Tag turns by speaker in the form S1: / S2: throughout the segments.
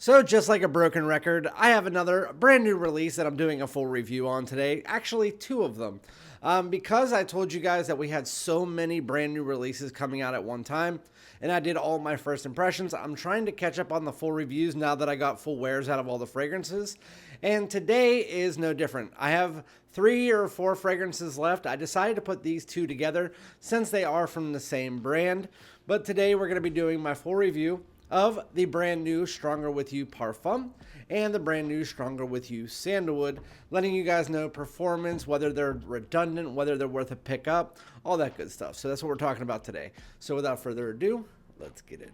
S1: So just like a broken record, I have another brand new release that I'm doing a full review on today. Actually, two of them. Because I told you guys that we had so many brand new releases coming out at one time, and I did all my first impressions, I'm trying to catch up on the full reviews now that I got full wears out of all the fragrances. And today is no different. I have 3 or 4 fragrances left. I decided to put these two together since they are from the same brand. But today we're going to be doing my full review of the brand new Stronger With You Parfum and the brand new Stronger With You Sandalwood, letting you guys know performance, whether they're redundant, whether they're worth a pickup, all that good stuff. So that's what we're talking about today. So without further ado, let's get it.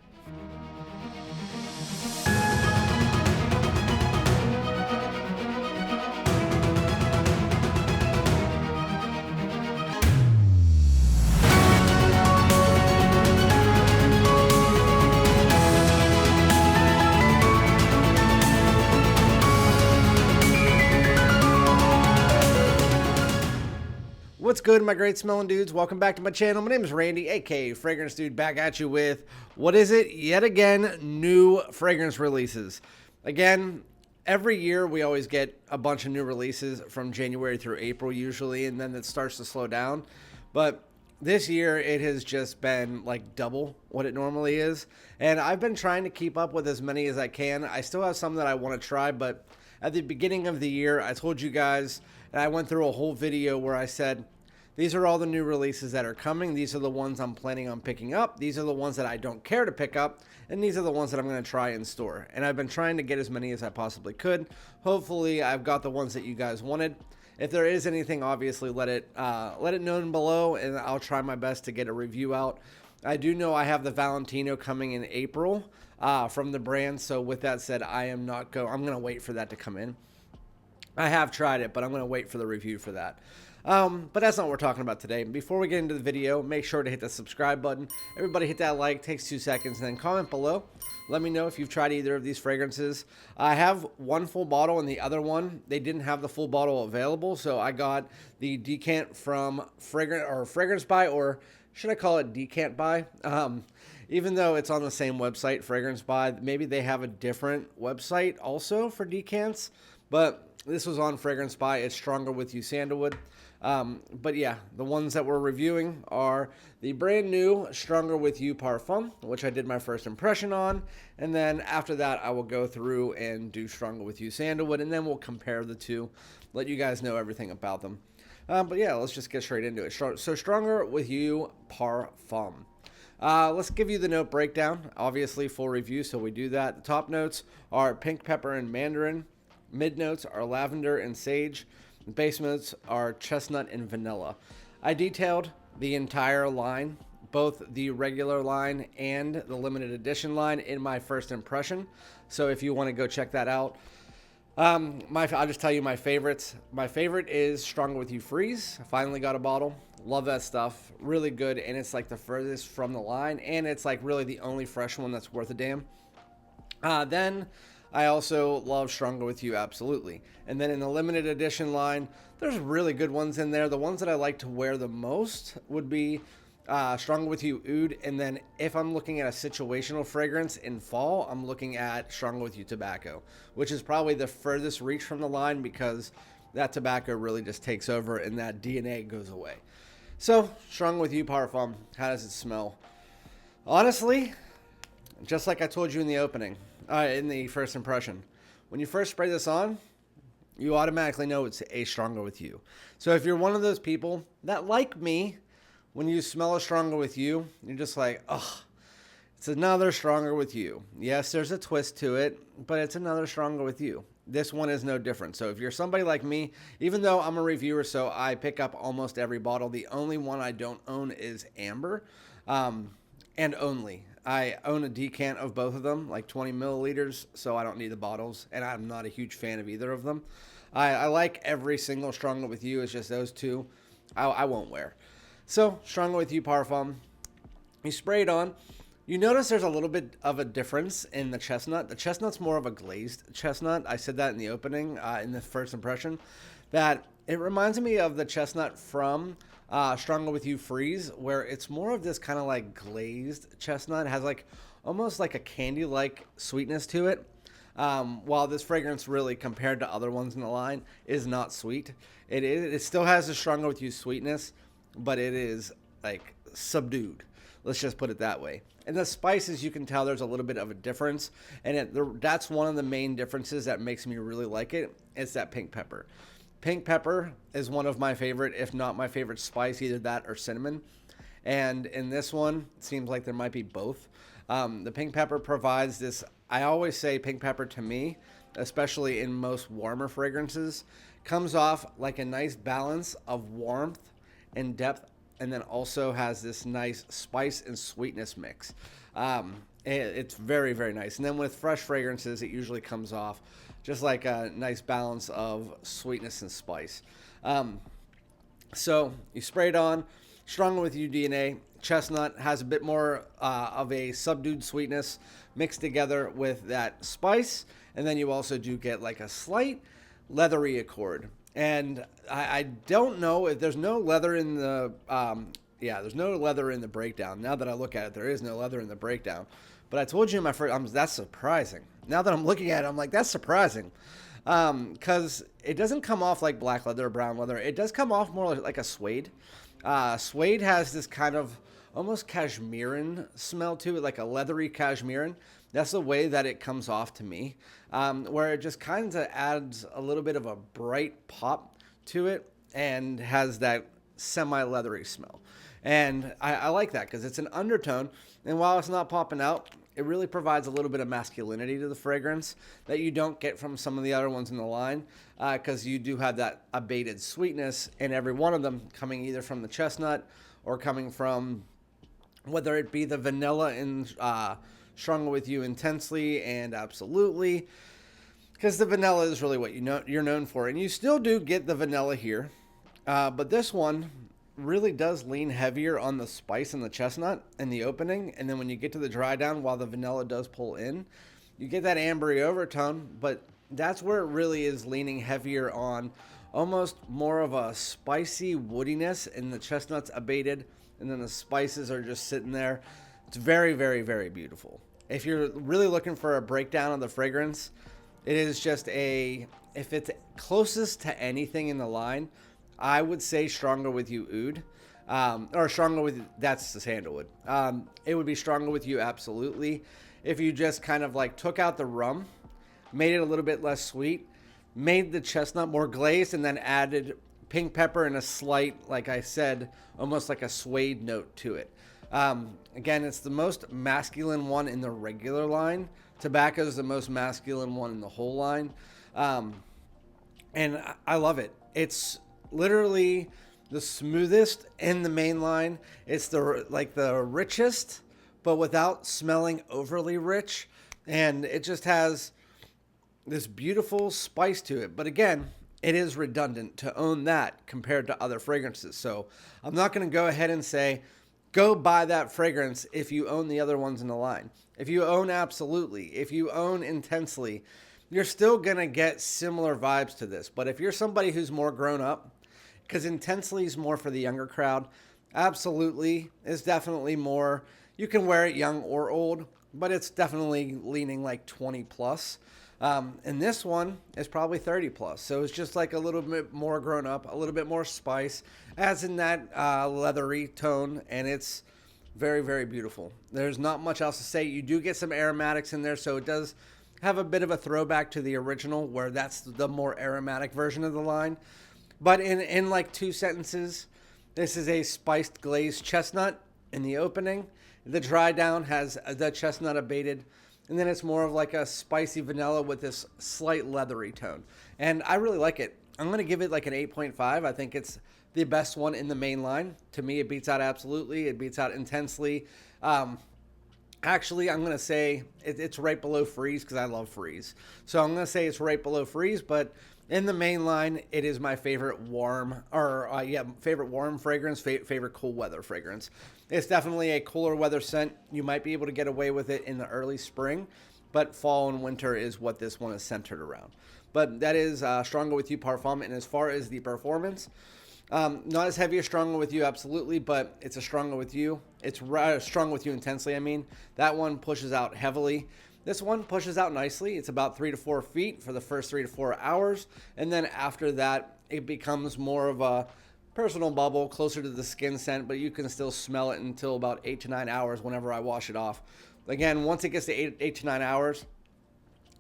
S1: What's good, my great smelling dudes? Welcome back to my channel. My name is Randy, aka Fragrance Dude, back at you with, what is it? Yet again, new fragrance releases. Again, every year we always get a bunch of new releases from January through April usually, and then it starts to slow down. But this year it has just been like double what it normally is. And I've been trying to keep up with as many as I can. I still have some that I want to try, but at the beginning of the year, I told you guys, and I went through a whole video where I said, these are all the new releases that are coming. These are the ones I'm planning on picking up. These are the ones that I don't care to pick up. And these are the ones that I'm going to try in store. And I've been trying to get as many as I possibly could. Hopefully, I've got the ones that you guys wanted. If there is anything, obviously, let it known below, and I'll try my best to get a review out. I do know I have the Valentino coming in April from the brand. So with that said, I'm going to wait for that to come in. I have tried it, but I'm going to wait for the review for that. But that's not what we're talking about today. Before we get into the video, make sure to hit the subscribe button. Everybody hit that like, takes 2 seconds, and then comment below. Let me know if you've tried either of these fragrances. I have one full bottle and the other one, they didn't have the full bottle available. So I got the decant from Fragrance By, or should I call it Decant By? Even though it's on the same website, Fragrance By, maybe they have a different website also for decants. But this was on Fragrance By. It's Stronger With You Sandalwood. But yeah, the ones that we're reviewing are the brand new Stronger With You Parfum, which I did my first impression on. And then after that, I will go through and do Stronger With You Sandalwood, and then we'll compare the two, let you guys know everything about them. But yeah, let's just get straight into it. So Stronger With You Parfum. Let's give you the note breakdown. Obviously, full review, so we do that. The top notes are pink pepper and mandarin. Mid notes are lavender and sage. Base notes are chestnut and vanilla. I detailed the entire line, both the regular line and the limited edition line, in my first impression. So if you want to go check that out, I'll just tell you my favorites. My favorite is Stronger With You Freeze. I finally got a bottle. Love that stuff. Really good, and it's like the furthest from the line, and it's like really the only fresh one that's worth a damn. Then I also love Stronger With You, absolutely. And then in the limited edition line, there's really good ones in there. The ones that I like to wear the most would be Stronger With You Oud. And then if I'm looking at a situational fragrance in fall, I'm looking at Stronger With You Tobacco, which is probably the furthest reach from the line because that tobacco really just takes over and that DNA goes away. So, Stronger With You Parfum, how does it smell? Honestly, just like I told you in the opening, in the first impression, when you first spray this on, you automatically know it's a Stronger With You. So if you're one of those people that, like me, when you smell a Stronger With You, you're just like, oh, it's another Stronger With You. Yes, there's a twist to it, but it's another Stronger With You. This one is no different. So if you're somebody like me, even though I'm a reviewer, so I pick up almost every bottle, the only one I don't own is Amber, and only. I own a decant of both of them, like 20 milliliters, so I don't need the bottles, and I'm not a huge fan of either of them. I like every single Stronger With You. It's just those two I won't wear. So, Stronger With You Parfum. You spray it on. You notice there's a little bit of a difference in the chestnut. The chestnut's more of a glazed chestnut. I said that in the opening, in the first impression, that it reminds me of the chestnut from Stronger With You Freeze, where it's more of this kind of like glazed chestnut. It has like almost like a candy-like sweetness to it. While this fragrance really, compared to other ones in the line, is not sweet. It still has a Stronger With You sweetness, but it is like subdued. Let's just put it that way. And the spices, you can tell there's a little bit of a difference. And that's one of the main differences that makes me really like it. It's that pink pepper. Pink pepper is one of my favorite, if not my favorite spice, either that or cinnamon. And in this one, it seems like there might be both. The pink pepper provides this, I always say pink pepper to me, especially in most warmer fragrances, comes off like a nice balance of warmth and depth, and then also has this nice spice and sweetness mix. It's very, very nice. And then with fresh fragrances, it usually comes off just like a nice balance of sweetness and spice. So you spray it on. Stronger With You DNA. Chestnut has a bit more of a subdued sweetness mixed together with that spice. And then you also do get like a slight leathery accord. And I don't know if there's no leather in the, there's no leather in the breakdown. Now that I look at it, there is no leather in the breakdown. But I told you in my first, that's surprising. Now that I'm looking at it, I'm like, that's surprising. Because it doesn't come off like black leather or brown leather. It does come off more like a suede. Suede has this kind of almost cashmerean smell to it, like a leathery cashmerean. That's the way that it comes off to me, where it just kind of adds a little bit of a bright pop to it and has that semi-leathery smell. And I like that because it's an undertone, and while it's not popping out, it really provides a little bit of masculinity to the fragrance that you don't get from some of the other ones in the line, because you do have that abated sweetness in every one of them, coming either from the chestnut or coming from, whether it be the vanilla in Stronger With You Intensely and Absolutely, because the vanilla is really what you're known for. And you still do get the vanilla here, but this one really does lean heavier on the spice and the chestnut in the opening. And then when you get to the dry down, while the vanilla does pull in, you get that ambery overtone, but that's where it really is leaning heavier on almost more of a spicy woodiness, and the chestnuts abated, and then the spices are just sitting there. It's very, very, very beautiful. If you're really looking for a breakdown of the fragrance, it is just if it's closest to anything in the line, I would say Stronger With You Oud, or Stronger With, that's the Sandalwood. It would be Stronger With You Absolutely. If you just kind of like took out the rum, made it a little bit less sweet, made the chestnut more glazed, and then added pink pepper and a slight, like I said, almost like a suede note to it. Again, it's the most masculine one in the regular line. Tobacco is the most masculine one in the whole line. And I love it. It's literally the smoothest in the main line. It's the richest, but without smelling overly rich. And it just has this beautiful spice to it. But again, it is redundant to own that compared to other fragrances. So I'm not going to go ahead and say, go buy that fragrance if you own the other ones in the line. If you own Absolutely, if you own Intensely, you're still going to get similar vibes to this. But if you're somebody who's more grown up, because Intensely is more for the younger crowd, Absolutely is definitely more, you can wear it young or old, but it's definitely leaning like 20 plus. And this one is probably 30 plus. So it's just like a little bit more grown up, a little bit more spice, as in that leathery tone. And it's very, very beautiful. There's not much else to say. You do get some aromatics in there. So it does have a bit of a throwback to the original, where that's the more aromatic version of the line. But in like 2 sentences, this is a spiced glazed chestnut in the opening. The dry down has the chestnut abated. And then it's more of like a spicy vanilla with this slight leathery tone. And I really like it. I'm going to give it like an 8.5. I think it's the best one in the main line. To me, it beats out Absolutely. It beats out Intensely. Actually, I'm going to say it's right below Freeze, because I love Freeze. So I'm going to say it's right below Freeze, but in the main line, it is my favorite warm, favorite warm fragrance, favorite cool weather fragrance. It's definitely a cooler weather scent. You might be able to get away with it in the early spring, but fall and winter is what this one is centered around. But that is Stronger With You Parfum. And as far as the performance, not as heavy as Stronger With You Absolutely, but it's a Stronger With You. It's Stronger With You Intensely, I mean. That one pushes out heavily. This one pushes out nicely. It's about 3 to 4 feet for the first 3 to 4 hours. And then after that, it becomes more of a personal bubble closer to the skin scent, but you can still smell it until about 8 to 9 hours whenever I wash it off. Again, once it gets to 8 to 9 hours,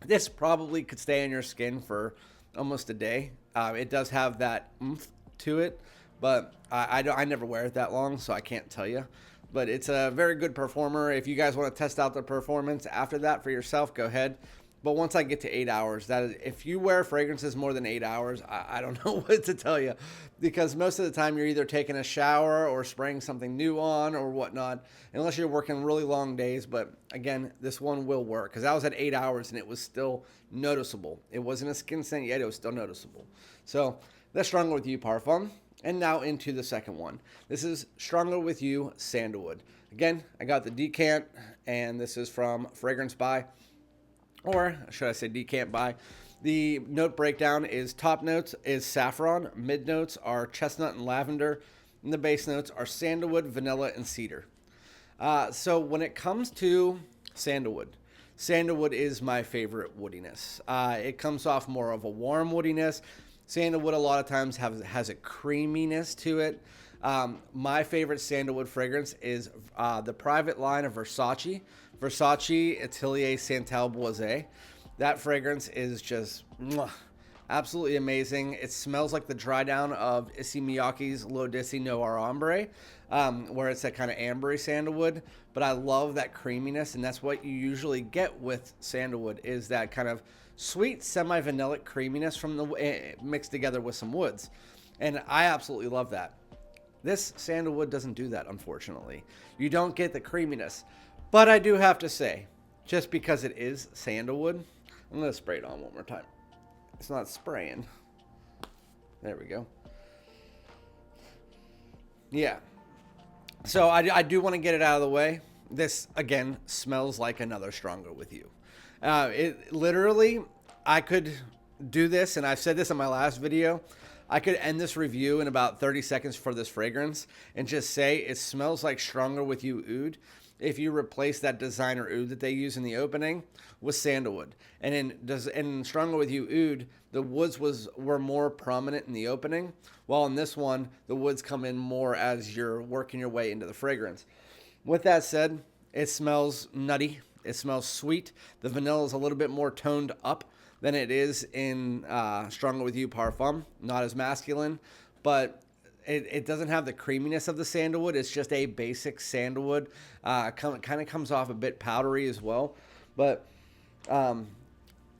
S1: this probably could stay on your skin for almost a day. It does have that oomph to it, but I never wear it that long, so I can't tell you. But it's a very good performer. If you guys want to test out the performance after that for yourself, go ahead. But once I get to 8 hours, that is, if you wear fragrances more than 8 hours, I don't know what to tell you, because most of the time you're either taking a shower or spraying something new on or whatnot, unless you're working really long days. But again, this one will work, because I was at 8 hours and it was still noticeable. It wasn't a skin scent yet, it was still noticeable. So that's Stronger With You Parfum. And now into the second one. This is Stronger With You Sandalwood. Again, I got the decant, and this is from Fragrance By, or should I say decant by. The note breakdown is top notes is saffron, mid notes are chestnut and lavender, and the base notes are sandalwood, vanilla, and cedar. So when it comes to sandalwood, sandalwood is my favorite woodiness. It comes off more of a warm woodiness. Sandalwood a lot of times has a creaminess to it. My favorite sandalwood fragrance is the private line of Versace Atelier Santal Boisé. That fragrance is just absolutely amazing. It smells like the dry down of Issey Miyake's L'Odyssée Noir Ombre, where it's that kind of ambery sandalwood. But I love that creaminess, and that's what you usually get with sandalwood, is that kind of sweet semi-vanillic creaminess from the mixed together with some woods. And I absolutely love that. This sandalwood doesn't do that, unfortunately. You don't get the creaminess. But I do have to say, just because it is sandalwood, I'm going to spray it on one more time. It's not spraying. There we go. Yeah. So I do want to get it out of the way. This, again, smells like another Stronger With You. It literally, I could do this, and I've said this in my last video. I could end this review in about 30 seconds for this fragrance and just say it smells like Stronger With You Oud if you replace that designer oud that they use in the opening with sandalwood. And in Stronger With You Oud, the woods were more prominent in the opening, while in this one, the woods come in more as you're working your way into the fragrance. With that said, it smells nutty. It smells sweet. The vanilla is a little bit more toned up than it is in Stronger With You Parfum. Not as masculine, but it doesn't have the creaminess of the sandalwood. It's just a basic sandalwood. Kind of comes off a bit powdery as well. But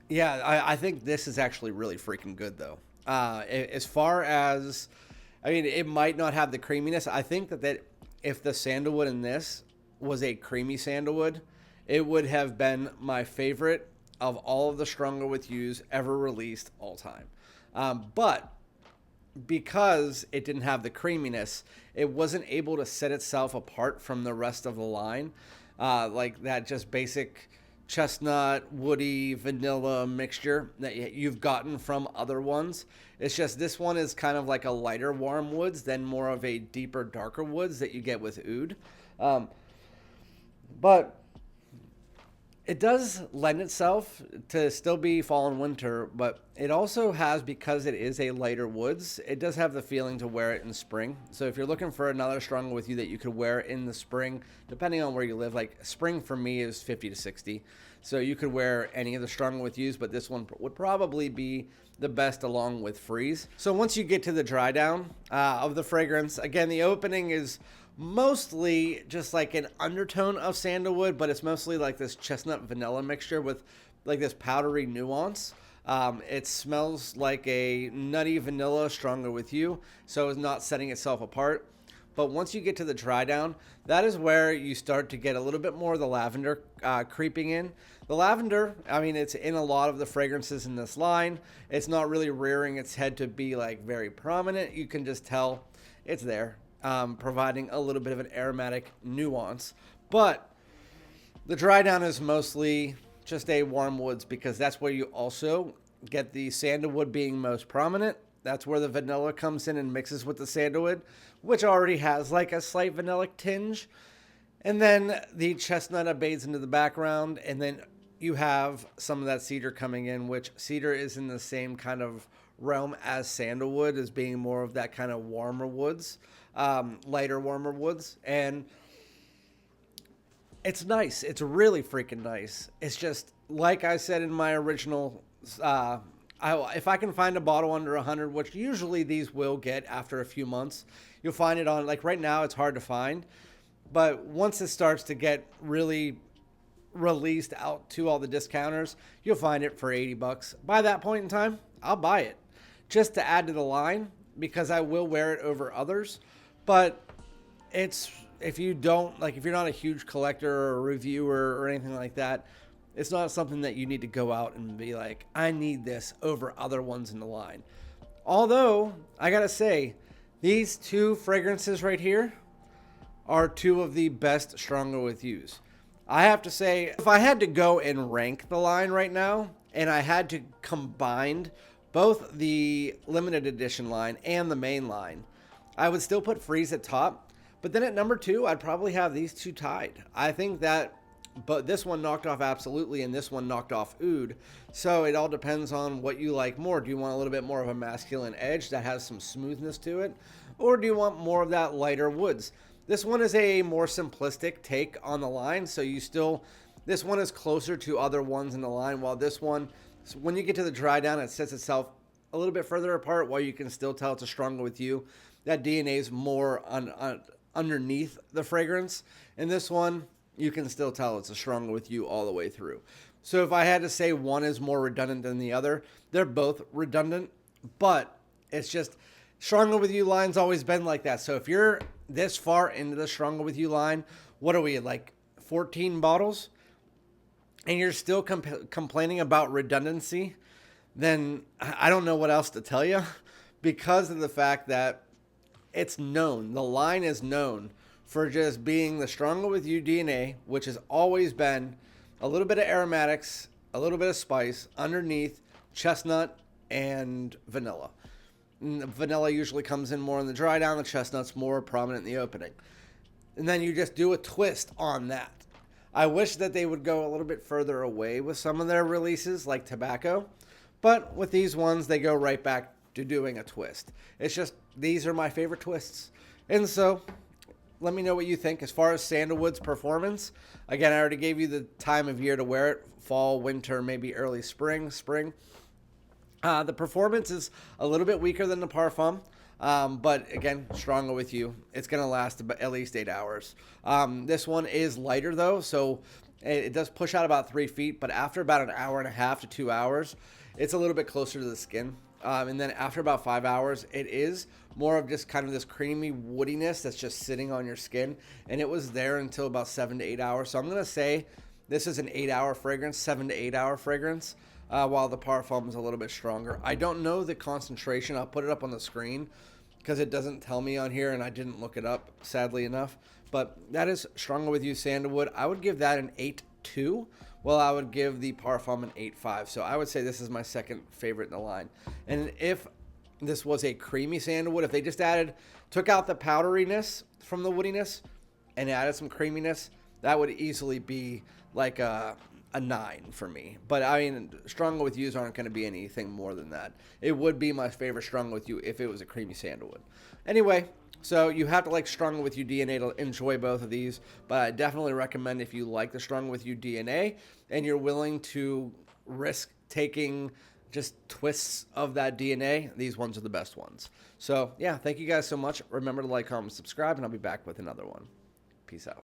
S1: yeah, I think this is actually really freaking good, though. As far as, I mean, it might not have the creaminess. I think that if the sandalwood in this was a creamy sandalwood, it would have been my favorite of all of the Stronger With Yous ever released all time. But because it didn't have the creaminess, it wasn't able to set itself apart from the rest of the line. Like that just basic chestnut, woody, vanilla mixture that you've gotten from other ones. It's just this one is kind of like a lighter warm woods than more of a deeper, darker woods that you get with oud. But it does lend itself to still be fall and winter, but it also has, because it is a lighter woods, it does have the feeling to wear it in spring. So if you're looking for another Stronger With You that you could wear in the spring, depending on where you live, like spring for me is 50 to 60. So you could wear any of the Stronger With Yous, but this one would probably be the best along with Freeze. So once you get to the dry down of the fragrance, again, the opening is mostly just like an undertone of sandalwood, but it's mostly like this chestnut vanilla mixture with like this powdery nuance. It smells like a nutty vanilla Stronger With You, so it's not setting itself apart. But once you get to the dry down, that is where you start to get a little bit more of the lavender creeping in. The lavender, I mean, it's in a lot of the fragrances in this line. It's not really rearing its head to be like very prominent. You can just tell it's there. Providing a little bit of an aromatic nuance. But the dry down is mostly just a warm woods, because that's where you also get the sandalwood being most prominent. That's where the vanilla comes in and mixes with the sandalwood, which already has like a slight vanillic tinge. And then the chestnut abates into the background, and then you have some of that cedar coming in, which cedar is in the same kind of realm as sandalwood, as being more of that kind of warmer woods, lighter, warmer woods. And it's nice. It's really freaking nice. It's just, like I said in my original, if I can find a bottle under 100, which usually these will get after a few months, you'll find it on, like right now, it's hard to find. But once it starts to get really released out to all the discounters, you'll find it for 80 bucks. By that point in time, I'll buy it just to add to the line, because I will wear it over others. But it's, if you don't, like, if you're not a huge collector or a reviewer or anything like that, it's not something that you need to go out and be like, I need this over other ones in the line. Although, I gotta say, these two fragrances right here are two of the best Stronger With Yous. I have to say, if I had to go and rank the line right now, and I had to combine both the limited edition line and the main line, I would still put Freeze at top. But then at number 2, I'd probably have these two tied. I think that, but this one knocked off Absolutely, and this one knocked off Oud. So it all depends on what you like more. Do you want a little bit more of a masculine edge that has some smoothness to it? Or do you want more of that lighter woods? This one is a more simplistic take on the line, so you still, this one is closer to other ones in the line, while this one, when you get to the dry down, it sets itself a little bit further apart, while you can still tell it's a Stronger With You. That DNA is more underneath the fragrance. And this one, you can still tell it's a Stronger With You all the way through. So if I had to say one is more redundant than the other, they're both redundant, but it's just, Stronger With You line's always been like that. So if you're this far into the Stronger With You line, what are we, like 14 bottles? And you're still complaining about redundancy, then I don't know what else to tell you, because of the fact that it's known, the line is known for just being the Stronger With You DNA, which has always been a little bit of aromatics, a little bit of spice, underneath chestnut and vanilla. And the vanilla usually comes in more in the dry down, the chestnut's more prominent in the opening. And then you just do a twist on that. I wish that they would go a little bit further away with some of their releases, like tobacco. But with these ones, they go right back to doing a twist. It's just, these are my favorite twists. And so, let me know what you think. As far as Sandalwood's performance, again, I already gave you the time of year to wear it. Fall, winter, maybe early spring. The performance is a little bit weaker than the Parfum. But again, Stronger With You. It's going to last at least 8 hours. This one is lighter though, so it does push out about 3 feet, but after about an hour and a half to 2 hours, it's a little bit closer to the skin. And then after about 5 hours, it is more of just kind of this creamy woodiness that's just sitting on your skin. And it was there until about 7 to 8 hours. So I'm going to say this is an 8-hour fragrance, 7 to 8 hour fragrance, while the Parfum is a little bit stronger. I don't know the concentration. I'll put it up on the screen because it doesn't tell me on here, and I didn't look it up, sadly enough. But that is Stronger With You Sandalwood. I would give that an 8.2. Well, I would give the Parfum an 8.5. So I would say this is my second favorite in the line. And if this was a creamy sandalwood, if they just took out the powderiness from the woodiness and added some creaminess, that would easily be like a 9 for me. But I mean, Stronger With Yous aren't going to be anything more than that. It would be my favorite Stronger With You if it was a creamy sandalwood. Anyway, so you have to like Stronger With You DNA to enjoy both of these, but I definitely recommend, if you like the Stronger With You DNA and you're willing to risk taking just twists of that DNA, these ones are the best ones. So yeah, thank you guys so much. Remember to like, comment, subscribe, and I'll be back with another one. Peace out.